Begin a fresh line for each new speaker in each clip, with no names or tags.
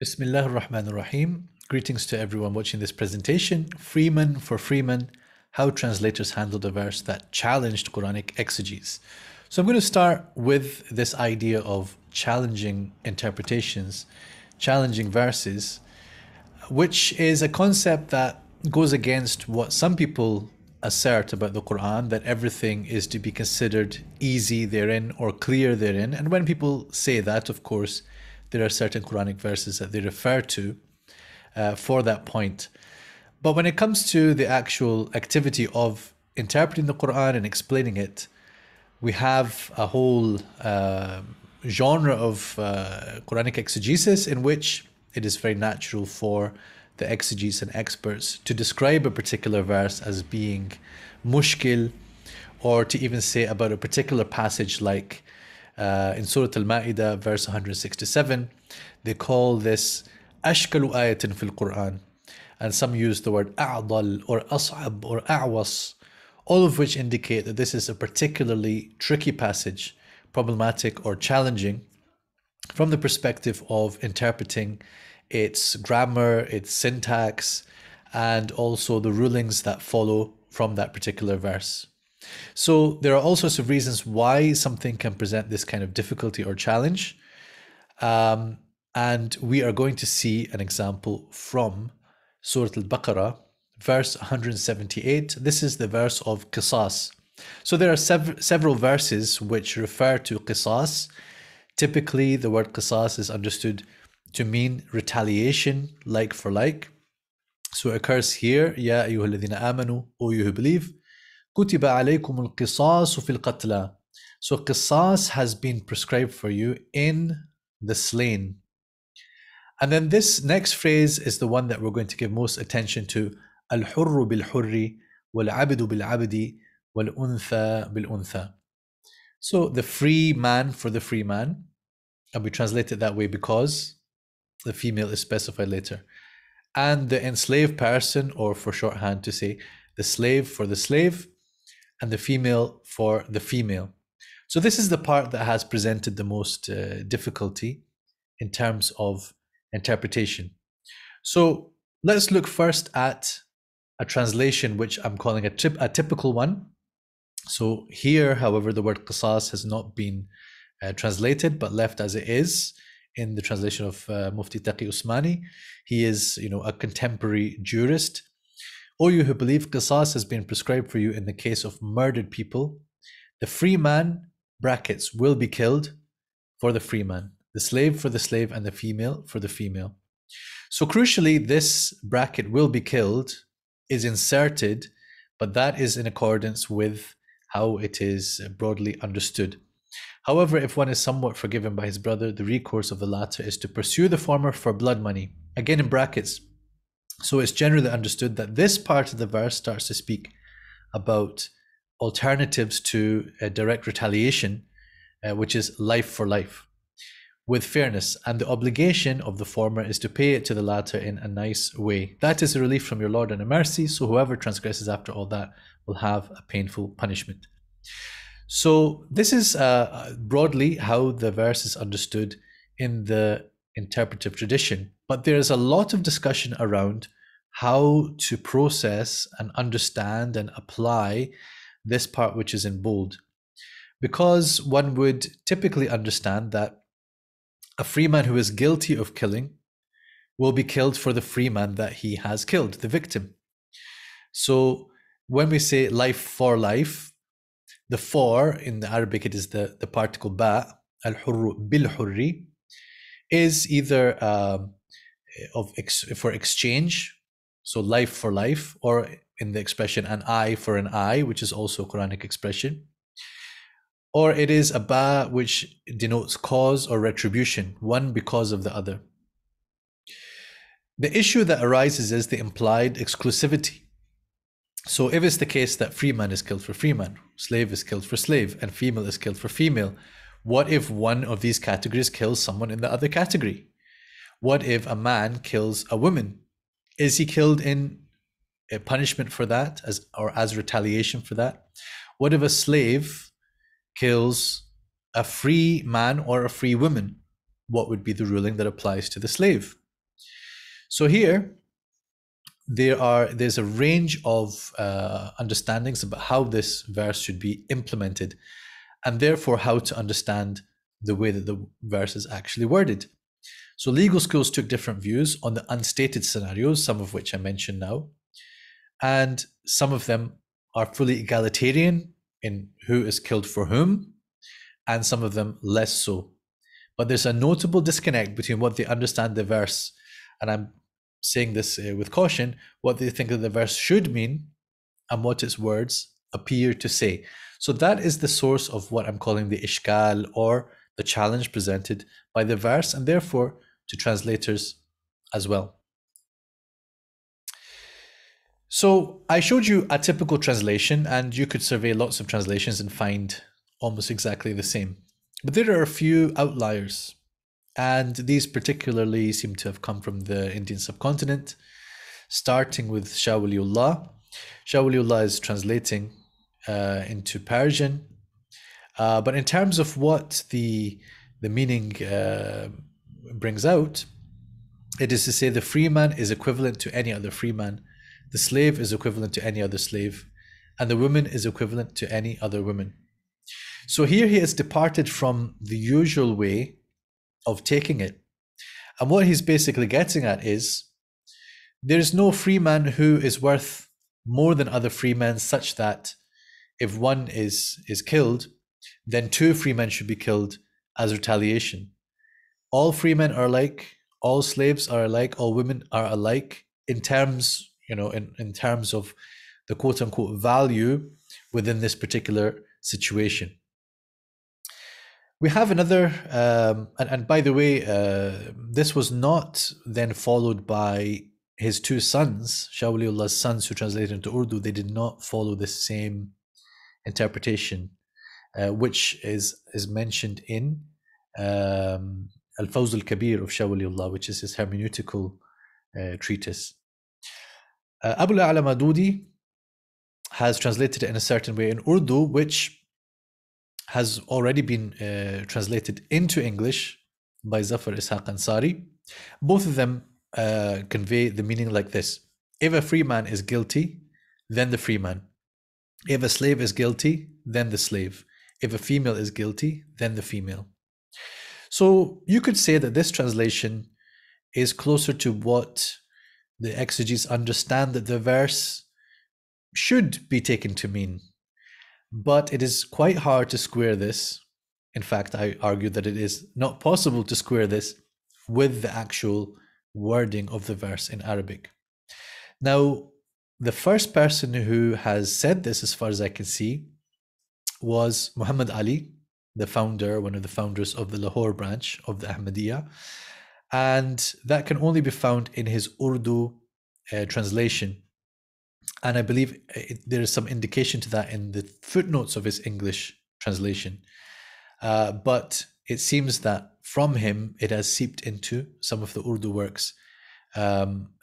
Bismillah ar-Rahman ar-Rahim. Greetings to everyone watching this presentation. Freeman for Freeman, how translators handled a verse that challenged Quranic exegesis. So I'm going to start with this idea of challenging interpretations, challenging verses, which is a concept that goes against what some people assert about the Quran, that everything is to be considered easy therein or clear therein. And when people say that, of course, there are certain Quranic verses that they refer to for that point. But when it comes to the actual activity of interpreting the Quran and explaining it, we have a whole genre of Quranic exegesis in which it is very natural for the exegetes and experts to describe a particular verse as being mushkil, or to even say about a particular passage like in Surah Al-Ma'idah, verse 167, they call this ashkalu ayatin fil Quran. And some use the word a'dal or as'ab or a'was, all of which indicate that this is a particularly tricky passage, problematic or challenging from the perspective of interpreting its grammar, its syntax, and also the rulings that follow from that particular verse. So there are all sorts of reasons why something can present this kind of difficulty or challenge. And we are going to see an example from Surah Al-Baqarah, verse 178. This is the verse of qisas. So there are several verses which refer to qisas. Typically, the word qisas is understood to mean retaliation, like for like. So it occurs here, Ya ayyuhalladhina amanu, O you who believe, كُتِبَ عَلَيْكُمُ الْقِصَاصُ فِي الْقَتْلَى. So qisas has been prescribed for you in the slain. And then this next phrase is the one that we're going to give most attention to. الْحُرُّ بِالْحُرِّ وَالْعَبْدُ بِالْعَبْدِ وَالْأُنْثَى بِالْأُنْثَى. So the free man for the free man, and we translate it that way because the female is specified later. And the enslaved person, or for shorthand to say the slave for the slave, and the female for the female. So this is the part that has presented the most difficulty in terms of interpretation. So let's look first at a translation which I'm calling a typical one. So here, however, the word qisas has not been translated but left as it is in the translation of Mufti Taqi Usmani. He is, a contemporary jurist. O you who believe, qisas has been prescribed for you in the case of murdered people. The free man, brackets, will be killed for the free man, the slave for the slave, and the female for the female. So crucially, this bracket will be killed is inserted, but that is in accordance with how it is broadly understood. However, if one is somewhat forgiven by his brother, the recourse of the latter is to pursue the former for blood money, again in brackets. So it's generally understood that this part of the verse starts to speak about alternatives to direct retaliation, which is life for life, with fairness, and the obligation of the former is to pay it to the latter in a nice way. That is a relief from your Lord and a mercy, so whoever transgresses after all that will have a painful punishment. So this is broadly how the verse is understood in the interpretive tradition, but there is a lot of discussion around how to process and understand and apply this part which is in bold, because one would typically understand that a free man who is guilty of killing will be killed for the free man that he has killed, the victim. So when we say life for life, the for in the Arabic, it is the particle ba, al-hurru bil-hurri, is either for exchange, so life for life, or in the expression an eye for an eye, which is also a Quranic expression, or it is a ba which denotes cause or retribution, one because of the other. The issue that arises is the implied exclusivity. So if it's the case that free man is killed for free man, slave is killed for slave, and female is killed for female, what if one of these categories kills someone in the other category? What if a man kills a woman? Is he killed in a punishment for that, as retaliation for that? What if a slave kills a free man or a free woman? What would be the ruling that applies to the slave? So here, there's a range of understandings about how this verse should be implemented, and therefore how to understand the way that the verse is actually worded. So legal schools took different views on the unstated scenarios, some of which I mentioned now, and some of them are fully egalitarian in who is killed for whom, and some of them less so. But there's a notable disconnect between what they understand the verse, and I'm saying this with caution, what they think that the verse should mean and what its words appear to say. So that is the source of what I'm calling the ishkal, or the challenge presented by the verse, and therefore to translators as well. So I showed you a typical translation, and you could survey lots of translations and find almost exactly the same. But there are a few outliers, and these particularly seem to have come from the Indian subcontinent, starting with Shah Waliullah. Shah Waliullah is translating into Persian, but in terms of what the meaning brings out, it is to say the free man is equivalent to any other free man, the slave is equivalent to any other slave, and the woman is equivalent to any other woman. So here he has departed from the usual way of taking it. And what he's basically getting at is there's no free man who is worth more than other free men, such that if one is killed, then two free men should be killed as retaliation. All free men are alike, all slaves are alike, all women are alike in terms, in terms of the quote unquote value within this particular situation. We have another, and by the way, this was not then followed by his two sons, Shah Waliullah's sons who translated into Urdu. They did not follow the same interpretation, which is mentioned in Al-Fawz al-Kabir of Shah Waliullah, which is his hermeneutical treatise. Abu al-A'la Madudi has translated it in a certain way in Urdu, which has already been translated into English by Zafar Ishaq Ansari. Both of them convey the meaning like this: if a free man is guilty, then the free man. If a slave is guilty, then the slave. If a female is guilty, then the female. So you could say that this translation is closer to what the exegetes understand that the verse should be taken to mean. But it is quite hard to square this. In fact, I argue that it is not possible to square this with the actual wording of the verse in Arabic. Now, the first person who has said this, as far as I can see, was Muhammad Ali, the founder, one of the founders of the Lahore branch of the Ahmadiyya. And that can only be found in his Urdu translation. And I believe there is some indication to that in the footnotes of his English translation. But it seems that from him, it has seeped into some of the Urdu works.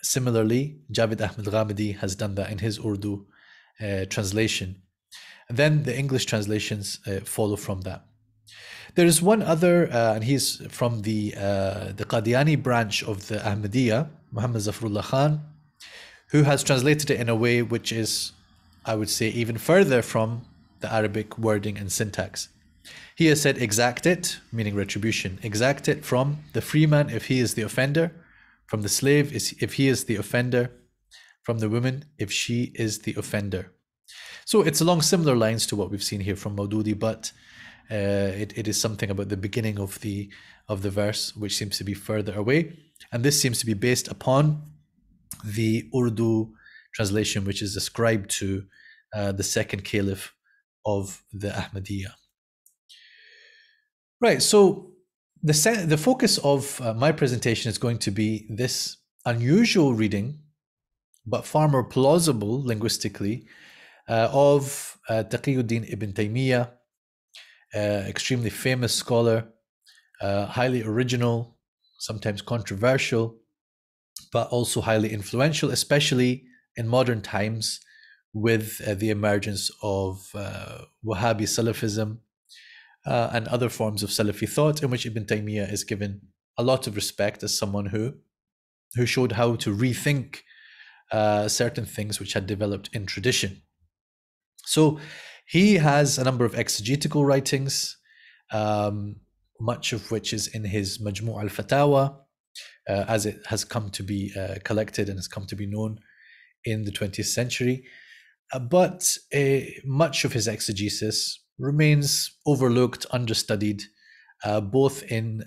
Similarly, Javed Ahmed Ghamidi has done that in his Urdu translation. And then the English translations follow from that. There is one other, and he's from the Qadiani branch of the Ahmadiyya, Muhammad Zafrullah Khan, who has translated it in a way which is, I would say, even further from the Arabic wording and syntax. He has said, exact it, meaning retribution. Exact it from the free man if he is the offender, from the slave if he is the offender, from the woman if she is the offender. So it's along similar lines to what we've seen here from Maududi, but it is something about the beginning of the verse which seems to be further away. And this seems to be based upon the Urdu translation, which is ascribed to the second caliph of the Ahmadiyya. Right, so the focus of my presentation is going to be this unusual reading, but far more plausible linguistically, of Taqiyuddin ibn Taymiyyah, extremely famous scholar, highly original, sometimes controversial, but also highly influential, especially in modern times with the emergence of Wahhabi Salafism and other forms of Salafi thought, in which Ibn Taymiyyah is given a lot of respect as someone who who showed how to rethink certain things which had developed in tradition. So he has a number of exegetical writings, much of which is in his Majmu' al-Fatawa, as it has come to be collected and has come to be known in the 20th century. But much of his exegesis remains overlooked, understudied, both in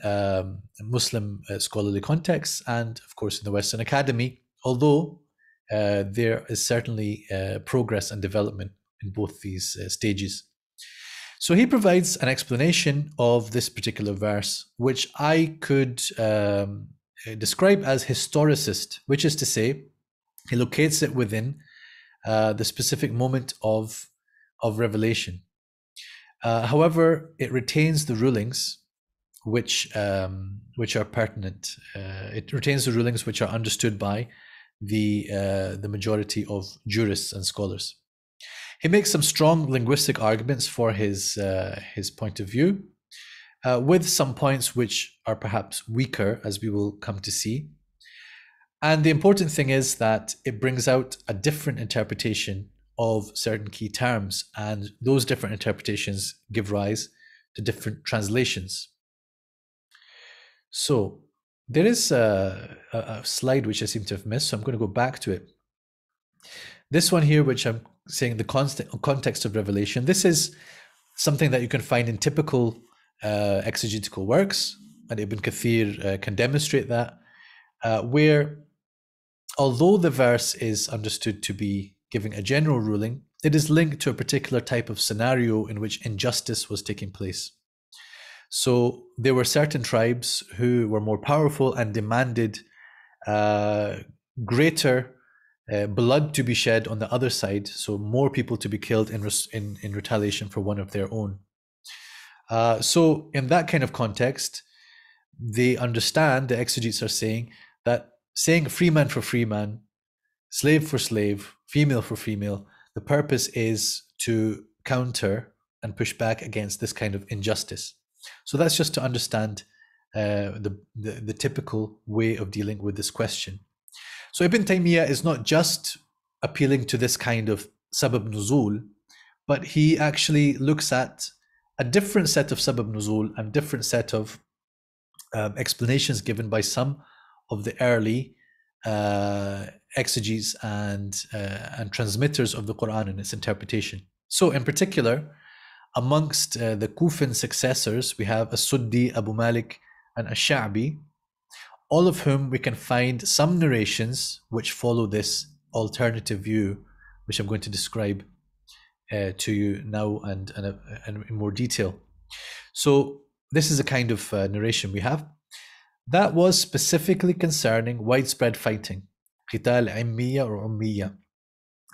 Muslim scholarly contexts and, of course, in the Western Academy, although there is certainly progress and development in both these stages. So he provides an explanation of this particular verse, which I could describe as historicist, which is to say, he locates it within the specific moment of revelation. However, it retains the rulings which are pertinent. It retains the rulings which are understood by the majority of jurists and scholars. He makes some strong linguistic arguments for his point of view, with some points which are perhaps weaker, as we will come to see. And the important thing is that it brings out a different interpretation of certain key terms, and those different interpretations give rise to different translations. So there is a slide which I seem to have missed, so I'm going to go back to it. This one here, which I'm saying the context of revelation, this is something that you can find in typical exegetical works, and Ibn Kathir can demonstrate that, where although the verse is understood to be giving a general ruling, it is linked to a particular type of scenario in which injustice was taking place. So there were certain tribes who were more powerful and demanded greater blood to be shed on the other side, so more people to be killed in retaliation for one of their own. So in that kind of context, they understand, the exegetes are saying, that saying free man for free man, slave for slave, female for female, the purpose is to counter and push back against this kind of injustice. So that's just to understand the typical way of dealing with this question. So Ibn Taymiyyah is not just appealing to this kind of sabab nuzul, but he actually looks at a different set of sabab nuzul and different set of explanations given by some of the early exegetes and transmitters of the Quran and its interpretation. So in particular, amongst the Kufan successors, we have As-Suddi, Abu Malik, and Ash-Sha'bi, all of whom we can find some narrations which follow this alternative view, which I'm going to describe to you now and in more detail. So this is a kind of narration we have. That was specifically concerning widespread fighting, qital immiya or ummiya.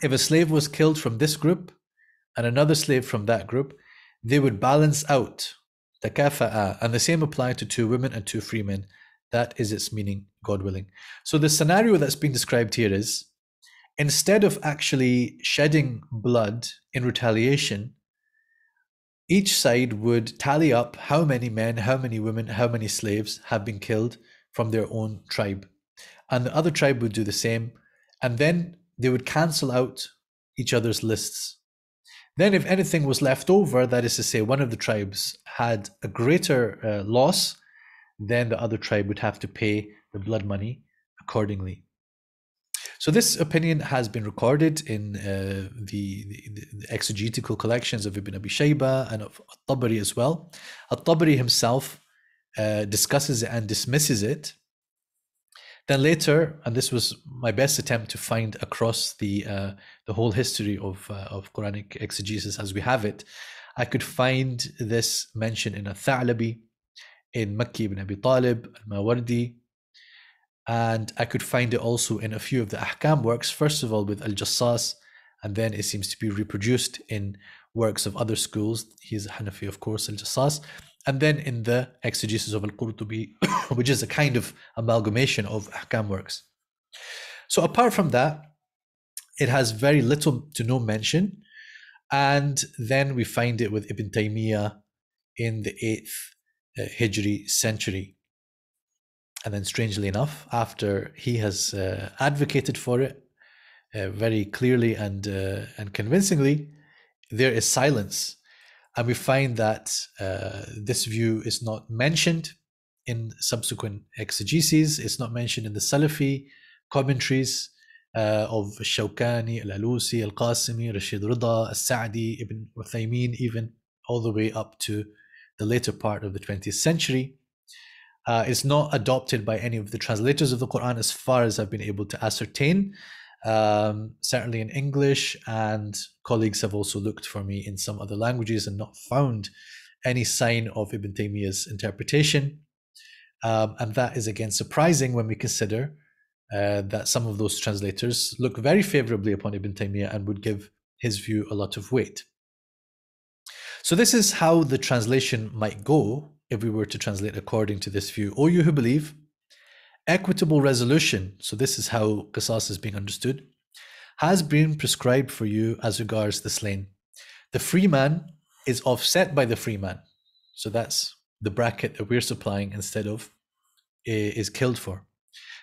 If a slave was killed from this group and another slave from that group, they would balance out, takafa'a, and the same applied to 2 women and 2 free men. That is its meaning, God willing. So the scenario that's being described here is, instead of actually shedding blood in retaliation, each side would tally up how many men, how many women, how many slaves have been killed from their own tribe. And the other tribe would do the same. And then they would cancel out each other's lists. Then if anything was left over, that is to say, one of the tribes had a greater loss, then the other tribe would have to pay the blood money accordingly. So this opinion has been recorded in the exegetical collections of Ibn Abi Shayba and of At-Tabari as well. At-Tabari himself discusses it and dismisses it. Then later, and this was my best attempt to find across the whole history of Quranic exegesis as we have it, I could find this mentioned in Al-Tha'labi, in Makki ibn Abi Talib, Al-Mawardi, and I could find it also in a few of the Ahkam works, first of all with Al-Jassas, and then it seems to be reproduced in works of other schools. He's a Hanafi, of course, Al-Jassas, and then in the exegesis of Al-Qurtubi, which is a kind of amalgamation of Ahkam works. So apart from that, it has very little to no mention, and then we find it with Ibn Taymiyyah in the 8th Hijri century. And then strangely enough, after he has advocated for it very clearly and convincingly, there is silence. And we find that this view is not mentioned in subsequent exegeses. It's not mentioned in the Salafi commentaries of Shawkani, Al-Alusi, Al-Qasimi, Rashid Rida, Al-Sa'di, Ibn Uthaymeen, even all the way up to the later part of the 20th century. It's not adopted by any of the translators of the Quran as far as I've been able to ascertain, certainly in English, and colleagues have also looked for me in some other languages and not found any sign of Ibn Taymiyyah's interpretation. And that is again surprising when we consider that some of those translators look very favorably upon Ibn Taymiyyah and would give his view a lot of weight. So this is how the translation might go if we were to translate according to this view. O you who believe, equitable resolution, so this is how qisas is being understood, has been prescribed for you as regards the slain. The free man is offset by the free man. So that's the bracket that we're supplying instead of is killed for.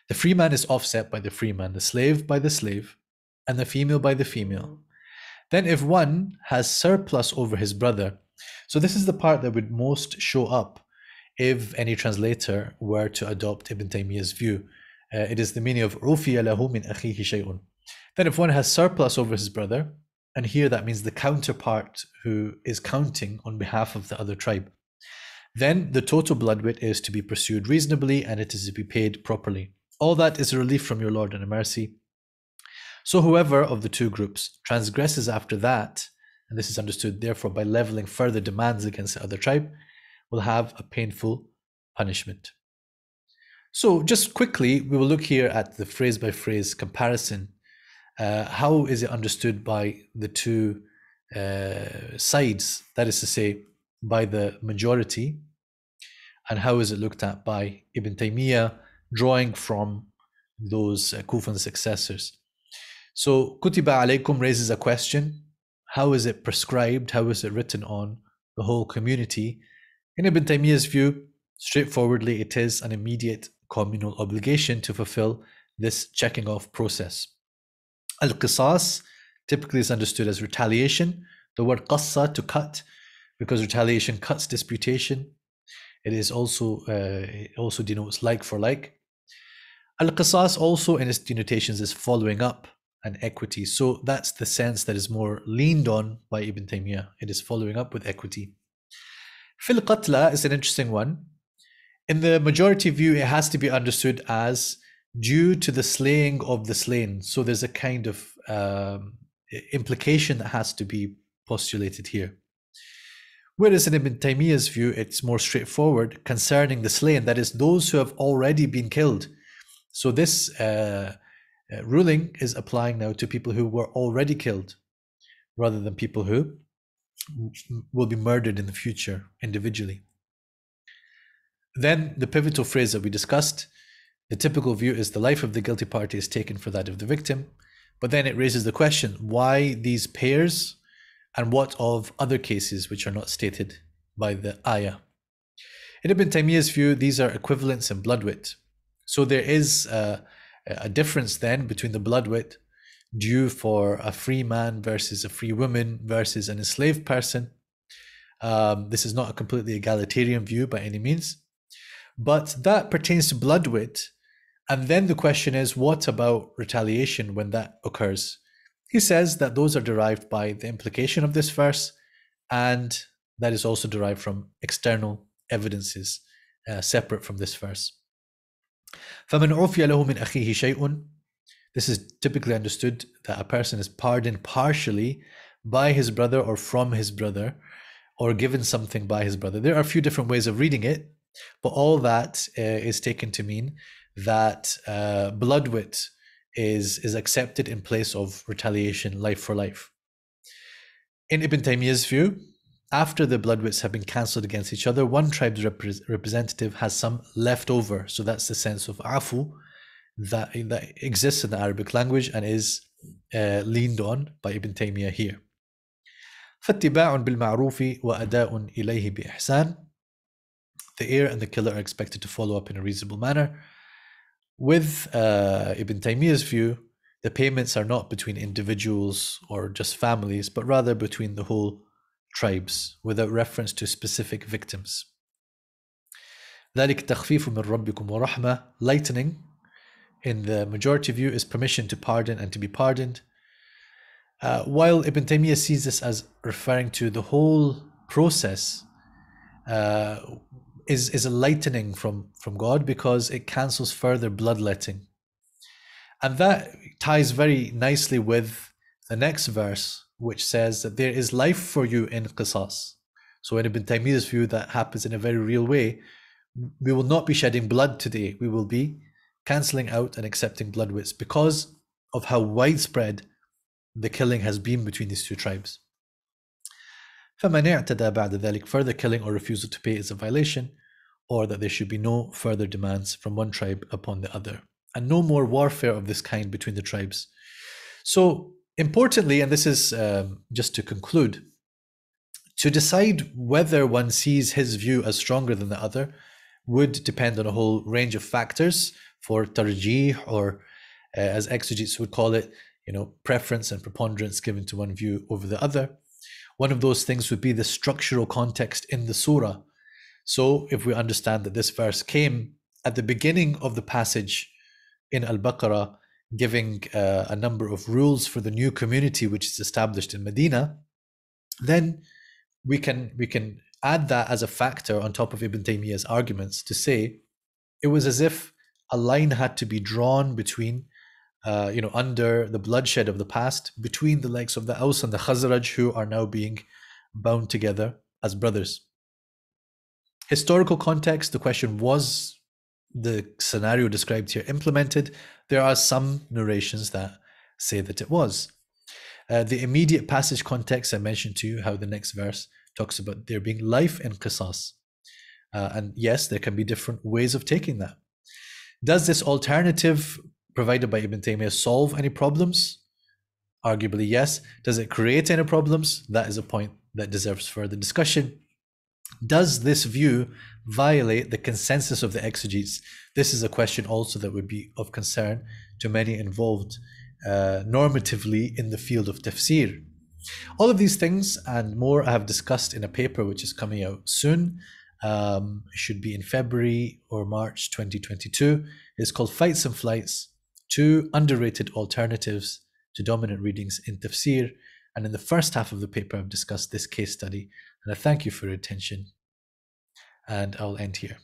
The free man is offset by the free man, the slave by the slave, and the female by the female. Then if one has surplus over his brother, so this is the part that would most show up if any translator were to adopt Ibn Taymiyyah's view. It is the meaning of عُفِيَ لَهُ مِنْ أَخِيهِ شَيْءٌ. Then if one has surplus over his brother, and here that means the counterpart who is counting on behalf of the other tribe, then the total bloodwit is to be pursued reasonably and it is to be paid properly. All that is a relief from your Lord and a mercy. So whoever of the two groups transgresses after that, and this is understood therefore by leveling further demands against the other tribe, will have a painful punishment. So just quickly, we will look here at the phrase by phrase comparison. How is it understood by the two sides, that is to say, by the majority, and how is it looked at by Ibn Taymiyyah, drawing from those Kufan successors? So Kutiba alaykum raises a question. How is it prescribed? How is it written on the whole community? In Ibn Taymiyyah's view, straightforwardly, it is an immediate communal obligation to fulfill this checking off process. Al-Qisas typically is understood as retaliation. The word qassa, to cut, because retaliation cuts disputation. It also denotes like for like. Al-Qisas also in its denotations is following up and equity. So that's the sense that is more leaned on by Ibn Taymiyyah. It is following up with equity. Fil qatla is an interesting one. In the majority view, it has to be understood as due to the slaying of the slain. So there's a kind of implication that has to be postulated here. Whereas in Ibn Taymiyyah's view, it's more straightforward concerning the slain, that is, those who have already been killed. So this ruling is applying now to people who were already killed, rather than people who will be murdered in the future individually. Then the pivotal phrase that we discussed, the typical view is the life of the guilty party is taken for that of the victim. But then it raises the question, why these pairs and what of other cases which are not stated by the ayah? In Ibn Taymiyyah's view, these are equivalents in bloodwit. So there is a difference then between the bloodwit due for a free man versus a free woman versus an enslaved person. This is not a completely egalitarian view by any means, but that pertains to bloodwit. And then the question is, what about retaliation when that occurs? He says that those are derived by the implication of this verse, and that is also derived from external evidences separate from this verse. فَمَنْ عُفِيَ لَهُ مِنْ أَخِيهِ شَيْءٌ. This is typically understood that a person is pardoned partially by his brother or from his brother, or given something by his brother. There are a few different ways of reading it, but all that is taken to mean that bloodwit is accepted in place of retaliation, life for life. In Ibn Taymiyyah's view, after the bloodwits have been cancelled against each other, one tribe's representative has some left over. So that's the sense of afu that exists in the Arabic language and is leaned on by Ibn Taymiyyah here. فَاتِّبَاعٌ بِالْمَعْرُوفِ وَأَدَاءٌ إِلَيْهِ بِإِحْسَانٍ. The heir and the killer are expected to follow up in a reasonable manner. With Ibn Taymiyyah's view, the payments are not between individuals or just families, but rather between the whole tribes, without reference to specific victims. ذلك تخفيف من ربكم ورحمة, lightening in the majority view is permission to pardon and to be pardoned. While Ibn Taymiyyah sees this as referring to the whole process, is a lightening from God, because it cancels further bloodletting. And that ties very nicely with the next verse, which says that there is life for you in qisas. So in Ibn Taymiyyah's view, that happens in a very real way. We will not be shedding blood today. We will be cancelling out and accepting blood wits because of how widespread the killing has been between these two tribes. فَمَنْ اعْتَدَى بَعْدَ ذَلك, further killing or refusal to pay is a violation, or that there should be no further demands from one tribe upon the other, and no more warfare of this kind between the tribes. So importantly, and this is just to conclude, to decide whether one sees his view as stronger than the other would depend on a whole range of factors for tarjih, or as exegetes would call it, preference and preponderance given to one view over the other. One of those things would be the structural context in the surah. So if we understand that this verse came at the beginning of the passage in Al-Baqarah, giving a number of rules for the new community which is established in Medina, then we can add that as a factor on top of Ibn Taymiyyah's arguments to say it was as if a line had to be drawn between under the bloodshed of the past, between the likes of the Aus and the Khazraj, who are now being bound together as brothers. Historical context, the question, was the scenario described here implemented? There are some narrations that say that it was. The immediate passage context, I mentioned to you how the next verse talks about there being life in qisas. And yes, there can be different ways of taking that. Does this alternative provided by Ibn Taymiyyah solve any problems? Arguably, yes. Does it create any problems? That is a point that deserves further discussion. Does this view violate the consensus of the exegetes? This is a question also that would be of concern to many involved normatively in the field of tafsir. All of these things and more I have discussed in a paper which is coming out soon. It should be in February or March 2022. It's called Fights and Flights: 2 Underrated Alternatives to Dominant Readings in Tafsir. And in the first half of the paper, I've discussed this case study. And I thank you for your attention. And I'll end here.